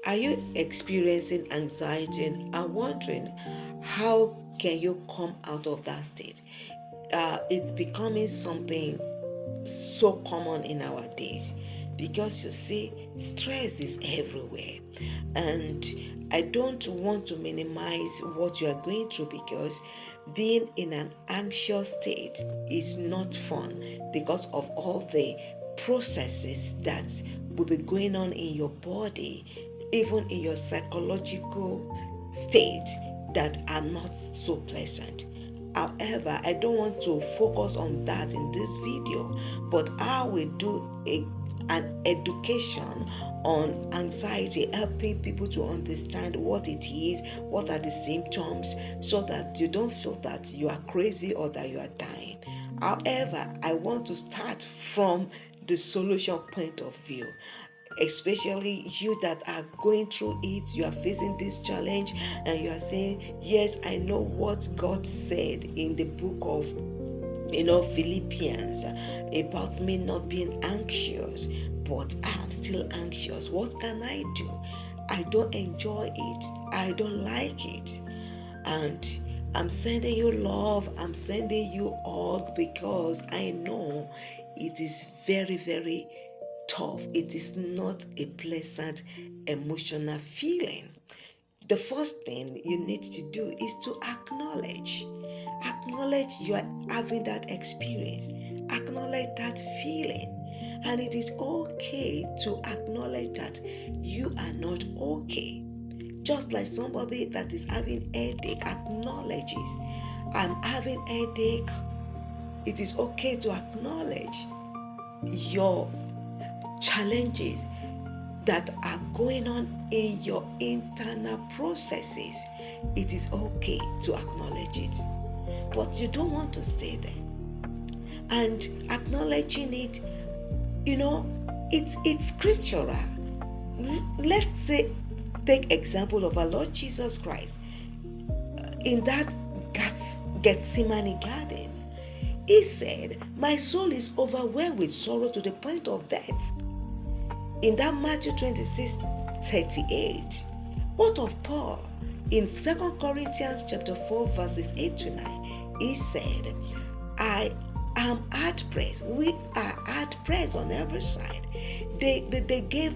Are you experiencing anxiety and are wondering how can you come out of that state? It's becoming something so common in our days because you see, stress is everywhere, and I don't want to minimize what you are going through because being in an anxious state is not fun because of all the processes that will be going on in your body, even in your psychological state, that are not so pleasant. However, I don't want to focus on that in this video, but I will do an education on anxiety, helping people to understand what it is, what are the symptoms, so that you don't feel that you are crazy or that you are dying. However, I want to start from the solution point of view. Especially you that are going through it, you are facing this challenge and you are saying, yes, I know what God said in the book of Philippians about me not being anxious, but I'm still anxious. What can I do? I don't enjoy it. I don't like it. And I'm sending you love. I'm sending you hug because I know it is very, very tough. It is not a pleasant emotional feeling. The first thing you need to do is to acknowledge you are having that experience, acknowledge that feeling. And it is okay to acknowledge that you are not okay. Just like somebody that is having headache acknowledges, I'm having headache. It is okay to acknowledge your challenges that are going on in your internal processes. It is okay to acknowledge it, but you don't want to stay there. And acknowledging it, it's scriptural. Let's say, take example of our Lord Jesus Christ in that Gethsemane garden. He said, my soul is overwhelmed with sorrow to the point of death. In that Matthew 26:38. What of Paul? In 2 Corinthians chapter 4 verses 8 to 9, he said, I am hard pressed. We are hard pressed on every side. They gave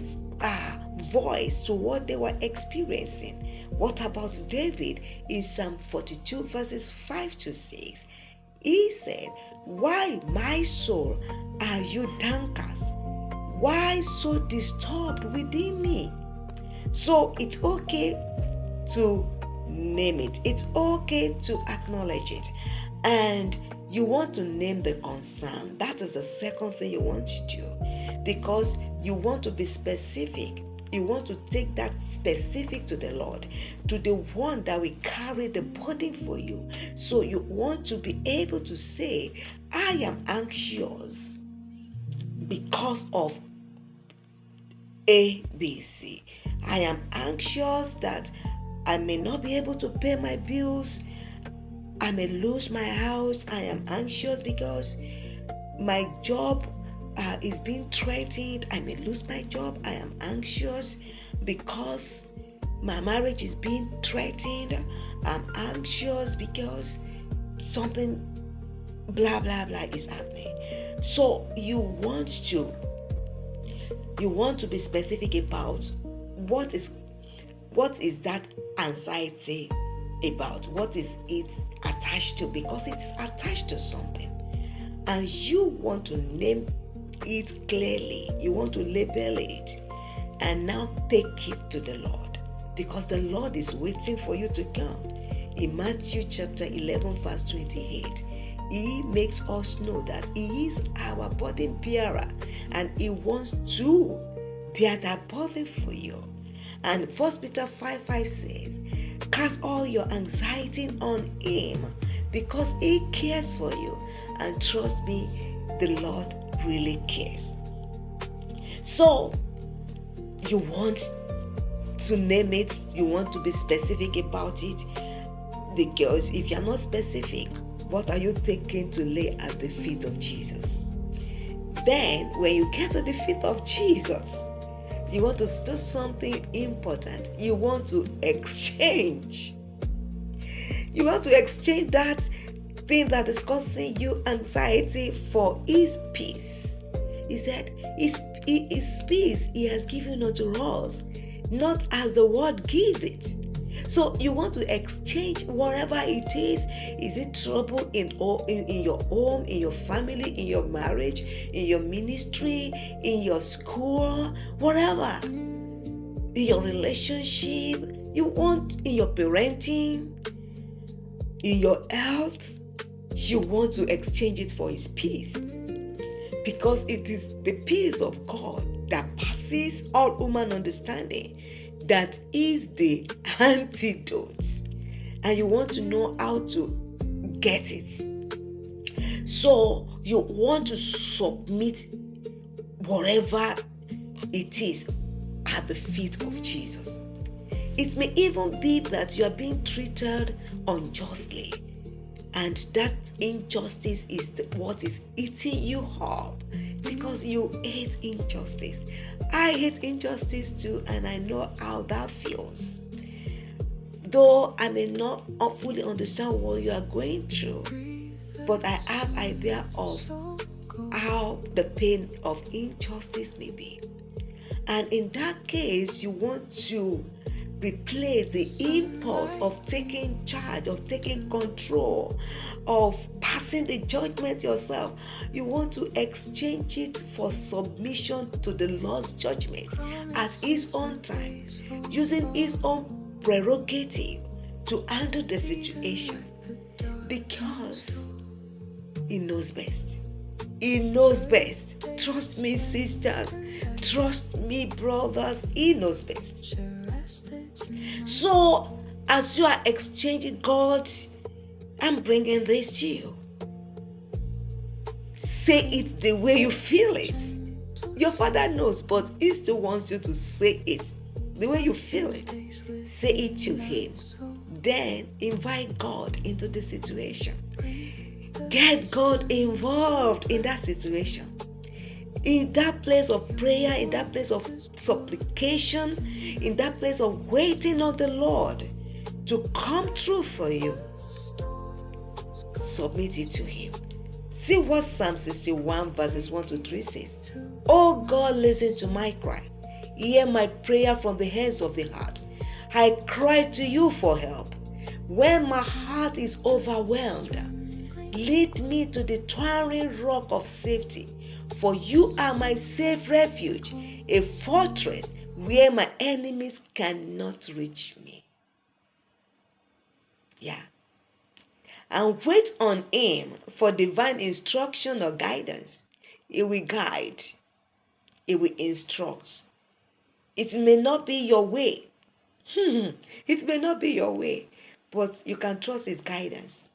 voice to what they were experiencing. What about David in Psalm 42 verses 5 to 6? He said, why, my soul, are you downcast? Why so disturbed within me? So it's okay to name it. It's okay to acknowledge it. And you want to name the concern. That is the second thing you want to do, because you want to be specific. You want to take that specific to the Lord, to the one that will carry the burden for you. So you want to be able to say, I am anxious because of ABC. I am anxious that I may not be able to pay my bills. I may lose my house. I am anxious because my job is being threatened. I may lose my job. I am anxious because my marriage is being threatened. I'm anxious because something blah blah blah is happening. So you want to be specific about what is that anxiety about, what is it attached to, because it's attached to something, and you want to name it clearly. You want to label it and now take it to the Lord, because the Lord is waiting for you to come. In Matthew chapter 11 verse 28, He makes us know that He is our burden bearer and He wants to bear that burden for you. And 1 Peter 5:5 says, cast all your anxiety on Him because He cares for you. And trust me, the Lord really cares. So you want to name it, you want to be specific about it, because if you're not specific, what are you taking to lay at the feet of Jesus? Then when you get to the feet of Jesus, You want to do something important. You want to exchange. You want to exchange that thing that is causing you anxiety for his peace. He said, his peace he has given unto us, not as the world gives it. So you want to exchange whatever it is. Is it trouble in your home, in your family, in your marriage, in your ministry, in your school, whatever, in your relationship, you want in your parenting, in your health, you want to exchange it for his peace. Because it is the peace of God that passes all human understanding that is the antidote. And you want to know how to get it. So you want to submit whatever it is at the feet of Jesus. It may even be that you are being treated unjustly, and that injustice is what is eating you up because you hate injustice. I hate injustice too, and I know how that feels. Though I may not fully understand what you are going through, but I have idea of how the pain of injustice may be. And in that case, you want to replace the impulse of taking charge, of taking control, of passing the judgment yourself. You want to exchange it for submission to the Lord's judgment at his own time, using his own prerogative to handle the situation, because he knows best. He knows best. Trust me, sisters. Trust me, brothers. He knows best. So, as you are exchanging God, I'm bringing this to you. Say it the way you feel it. Your Father knows, but he still wants you to say it the way you feel it. Say it to him. Then invite God into the situation. Get God involved in that situation. In that place of prayer, in that place of supplication, in that place of waiting on the Lord to come through for you, submit it to him. See what Psalm 61 verses 1 to 3 says. Oh God, listen to my cry. Hear my prayer from the hands of the heart. I cry to you for help. When my heart is overwhelmed, lead me to the towering rock of safety. For you are my safe refuge, a fortress where my enemies cannot reach me. Yeah. And wait on him for divine instruction or guidance. He will guide. He will instruct. It may not be your way. It may not be your way, but you can trust his guidance.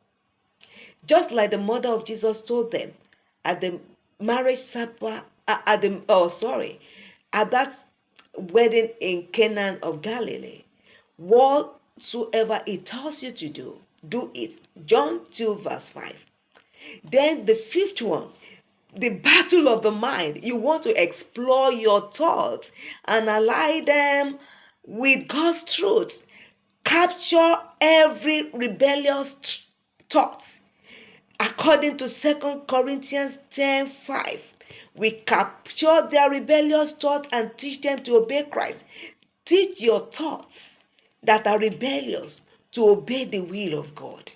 Just like the mother of Jesus told them at the marriage supper, at that wedding in Canaan of Galilee, whatsoever he tells you to do, do it. John 2 verse 5. Then the fifth one, the battle of the mind. You want to explore your thoughts and ally them with God's truth. Capture every rebellious thought. According to 2 Corinthians 10:5, we capture their rebellious thoughts and teach them to obey Christ. Teach your thoughts that are rebellious to obey the will of God.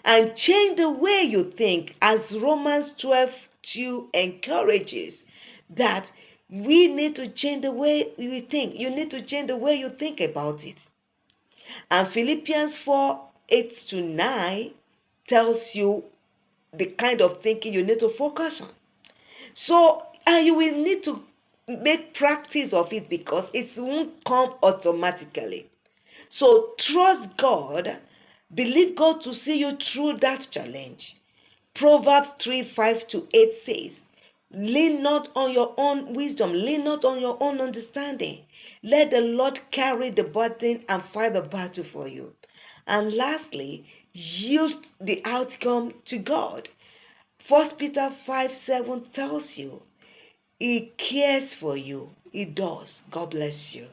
And change the way you think, as Romans 12:2 encourages that we need to change the way we think. You need to change the way you think about it. And Philippians 4:8-9 tells you the kind of thinking you need to focus on. So, and you will need to make practice of it because it won't come automatically. So trust God, believe God to see you through that challenge. Proverbs 3:5-8 says, lean not on your own wisdom, lean not on your own understanding. Let the Lord carry the burden and fight the battle for you. And lastly, yield the outcome to God. 1 Peter 5:7 tells you, he cares for you. It does. God bless you.